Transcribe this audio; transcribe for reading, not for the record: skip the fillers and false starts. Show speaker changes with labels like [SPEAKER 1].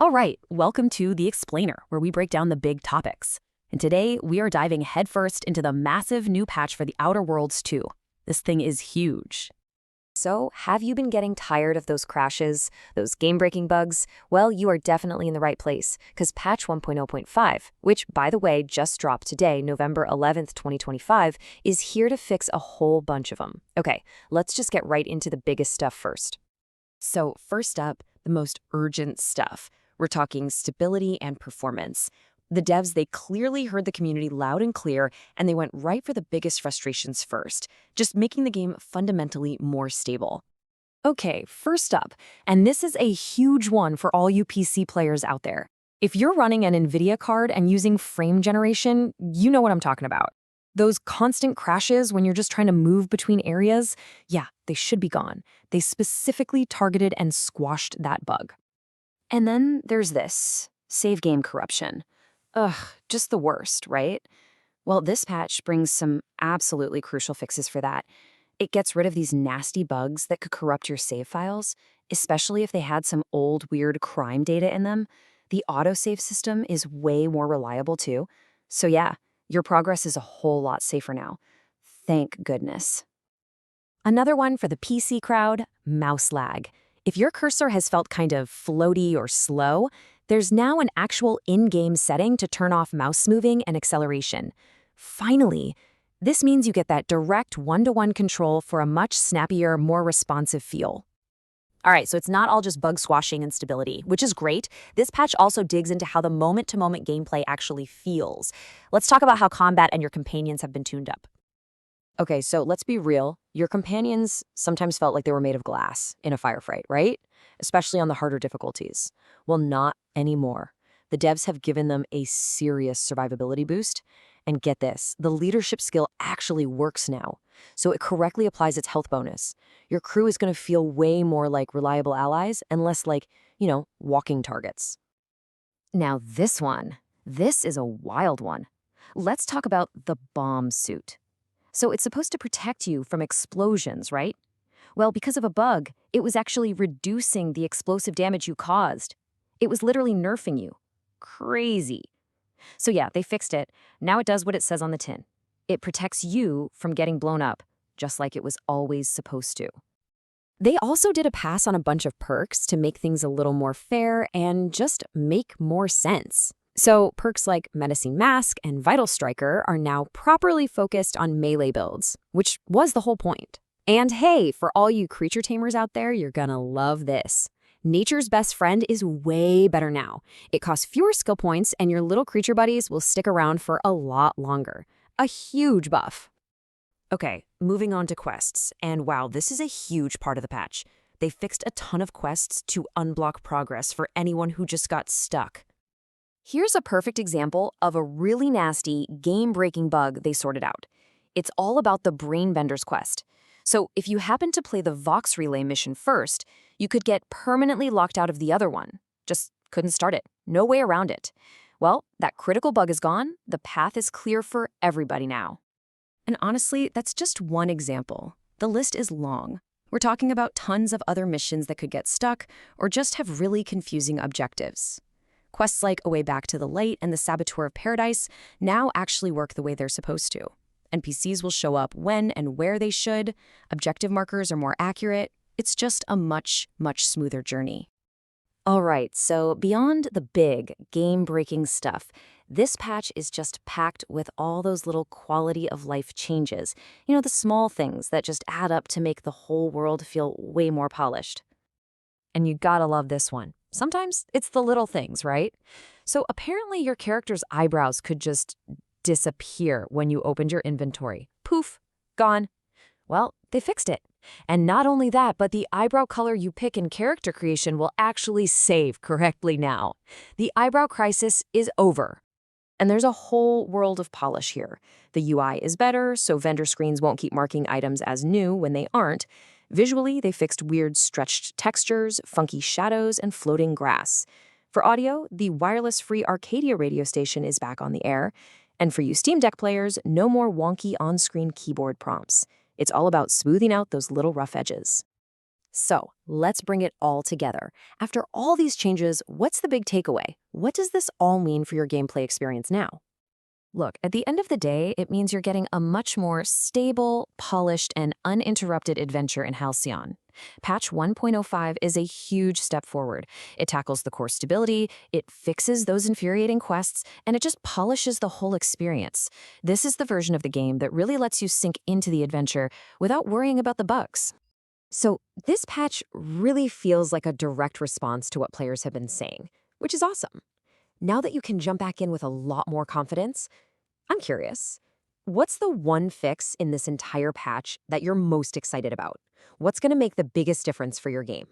[SPEAKER 1] All right, welcome to The Explainer, where we break down the big topics. And today, we are diving headfirst into the massive new patch for The Outer Worlds 2. This thing is huge.
[SPEAKER 2] So, have you been getting tired of those crashes, those game-breaking bugs? Well, you are definitely in the right place, because patch 1.0.5, which, by the way, just dropped today, November 11th, 2025, is here to fix a whole bunch of them. Okay, let's just get right into the biggest stuff first.
[SPEAKER 1] So, first up, the most urgent stuff. We're talking stability and performance. The devs, they clearly heard the community loud and clear, and they went right for the biggest frustrations first, just making the game fundamentally more stable. Okay, first up, and this is a huge one for all you PC players out there. If you're running an NVIDIA card and using frame generation, you know what I'm talking about. Those constant crashes when you're just trying to move between areas, yeah, they should be gone. They specifically targeted and squashed that bug. And then there's this, save game corruption. Ugh, just the worst, right? Well, this patch brings some absolutely crucial fixes for that. It gets rid of these nasty bugs that could corrupt your save files, especially if they had some old, weird crime data in them. The autosave system is way more reliable, too. So yeah, your progress is a whole lot safer now. Thank goodness. Another one for the PC crowd, mouse lag. If your cursor has felt kind of floaty or slow, there's now an actual in-game setting to turn off mouse smoothing and acceleration. Finally, this means you get that direct one-to-one control for a much snappier, more responsive feel. All right, so it's not all just bug squashing and stability, which is great. This patch also digs into how the moment-to-moment gameplay actually feels. Let's talk about how combat and your companions have been tuned up. Okay, so let's be real. Your companions sometimes felt like they were made of glass in a firefight, right? Especially on the harder difficulties. Well, not anymore. The devs have given them a serious survivability boost. And get this, the leadership skill actually works now. So it correctly applies its health bonus. Your crew is going to feel way more like reliable allies and less like, walking targets. Now this is a wild one. Let's talk about the bomb suit. So it's supposed to protect you from explosions, right? Well, because of a bug, it was actually reducing the explosive damage you caused. It was literally nerfing you. Crazy. So yeah, they fixed it. Now it does what it says on the tin. It protects you from getting blown up, just like it was always supposed to. They also did a pass on a bunch of perks to make things a little more fair and just make more sense. So perks like Menacing Mask and Vital Striker are now properly focused on melee builds, which was the whole point. And hey, for all you creature tamers out there, you're gonna love this. Nature's Best Friend is way better now. It costs fewer skill points, and your little creature buddies will stick around for a lot longer. A huge buff. Okay, moving on to quests. And wow, this is a huge part of the patch. They fixed a ton of quests to unblock progress for anyone who just got stuck. Here's a perfect example of a really nasty, game-breaking bug they sorted out. It's all about the Brain Bender's quest. So if you happen to play the Vox Relay mission first, you could get permanently locked out of the other one. Just couldn't start it. No way around it. Well, that critical bug is gone. The path is clear for everybody now. And honestly, that's just one example. The list is long. We're talking about tons of other missions that could get stuck or just have really confusing objectives. Quests like A Way Back to the Light and the Saboteur of Paradise now actually work the way they're supposed to. NPCs will show up when and where they should. Objective markers are more accurate. It's just a much, much smoother journey. All right, so beyond the big, game-breaking stuff, this patch is just packed with all those little quality-of-life changes. The small things that just add up to make the whole world feel way more polished. And you gotta love this one. Sometimes it's the little things, right? So apparently your character's eyebrows could just disappear when you opened your inventory. Poof, gone. Well, they fixed it. And not only that, but the eyebrow color you pick in character creation will actually save correctly now. The eyebrow crisis is over. And there's a whole world of polish here. The UI is better, so vendor screens won't keep marking items as new when they aren't. Visually, they fixed weird stretched textures, funky shadows, and floating grass. For audio, the wireless-free Arcadia radio station is back on the air. And for you Steam Deck players, no more wonky on-screen keyboard prompts. It's all about smoothing out those little rough edges.
[SPEAKER 2] So, let's bring it all together. After all these changes, what's the big takeaway? What does this all mean for your gameplay experience now? Look, at the end of the day, it means you're getting a much more stable, polished, and uninterrupted adventure in Halcyon. Patch 1.05 is a huge step forward. It tackles the core stability, it fixes those infuriating quests, and it just polishes the whole experience. This is the version of the game that really lets you sink into the adventure without worrying about the bugs. So, this patch really feels like a direct response to what players have been saying, which is awesome. Now that you can jump back in with a lot more confidence, I'm curious, what's the one fix in this entire patch that you're most excited about? What's going to make the biggest difference for your game?